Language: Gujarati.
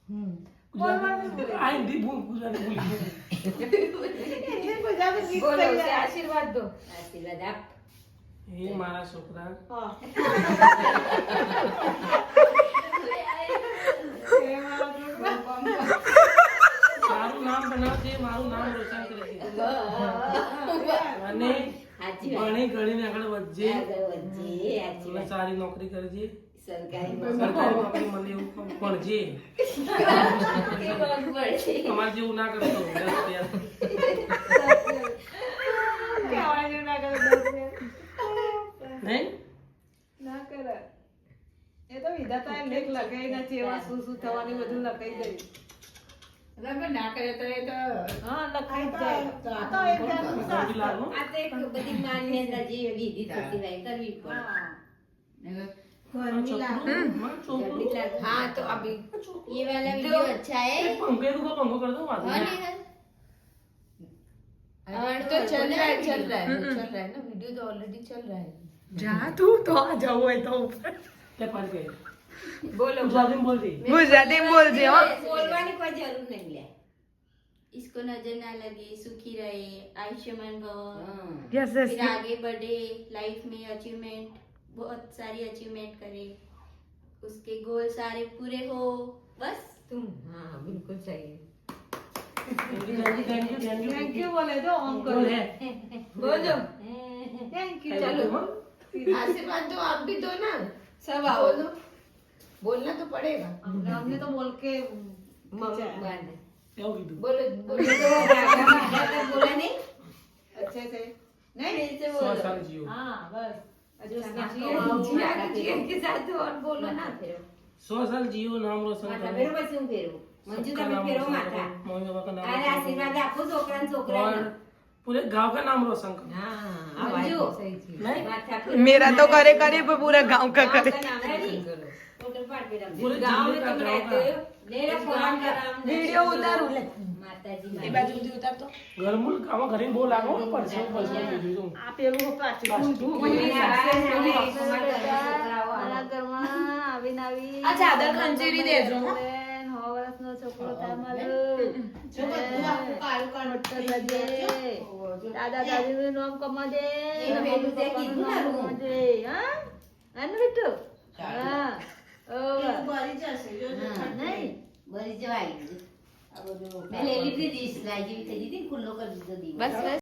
આ હિન્દી ગુજરાતી બોલો આશીર્વાદ દો. આશીર્વાદ આપ. એ મારા છોકરા સારું નામ બનાવજે, મારું નામ રોશન કરજે અને ભણી ગણીને આગળ વધજે અને સારી નોકરી કરજે, સરકારી સરકારી નોકરી મળે એવું ભણજે, તમારે જેવું ના કરતો નહીં. ના કરે એ તો વિધાતા લેખ લગાઈ નથી એવા શું શું થવાની બધું લખાઈ દઈ. ના કરે તો એ તો હા લખાઈ જ જાય. આ તો એક જાતનું ગોળી લાગો. આ તો એક બધી માન્યતા જે વિધિ થતી હોય કરવી પડે. છોકરું हाँ तो अभी ये वाला वीडियो अच्छा है पंखे को पंखो कर दो बाद हाँ में। निहाल और तो चल रहा है ना वीडियो तो ऑलरेडी चल रहा है. જા તું તો આ જવું હોય તો ઉપર क्या पर पे बोलो गुजराती में बोल दी ગુજરાતી બોલજે હો. बोलवाने कोई जरूर नहीं है. इसको नजर ना लगे, सुखी रहे, आयुष्मान भव, યસ યસ फिर आगे बढ़े, लाइफ में अचीवमेंट बहुत सारी अचीवमेंट करे, उसके गोल सारे पूरे हो, बस तुम. हाँ बिल्कुल चाहिए. થેન્ક યુ બોલે દો ઓમ કરો. बोल है बोलो થેન્ક યુ. चलो आशीर्वाद दो आप भी दो ना. सब आओ. बोलो बोलना तो पड़ेगा. हमने तो बोल के क्या कीधु बोलो बोलो बोला नहीं अच्छे से नहीं फिर से 100 बोलो. साल जियो हाँ बस जिया के साथ और बोलो ना. 100 साल जियो नाम रोशन माथा करो फेरो પછી હું ફેરવું. મંજુ सबका તમે नाम ફેરવો रोशन માથા. करो, मम्मी पापा का नाम અરે रोशन આશીર્વાદ આપો છોકરાને करो છોકરાને. और पूरे गांव का नाम रोशन करो. हाँ मंजू. सही चीज. नहीं માથા ફેરો. मेरा तो करे करे पर पूरा गांव का करे. नाम रोशन करो. टोटल पार्ट पे रख पूरे गांव जिले में का तुम गांव रहते का हो. मेरा फोन का नाम वीडियो उतारू ले. माताजी એ બાજુ સુધી ઉતારતો. घरमुल गांव घरी बोल आगो परसों परसों दीदी આ પેલું પ્લાસ્ટિક મારા ઘરમાં આવીને આવી આ ચાદર ખંચેરી દેજો, હો. 9 વર્ષનો છોકરો થાય મારો. જો બધું આખું કાળું કાળું મોટો થજે. દાદા દાદીનું નામ કમાજે. પેલું તે કીધું ને હું. કમાજે. હા આનું બેટું હા ભરી જશે જો નહીં બરી જવાય. આ બધું મેં લઈ લીધી ડીશ લાગી થઈ હતી ખુલ્લો કરી દીધો દીવો. બસ બસ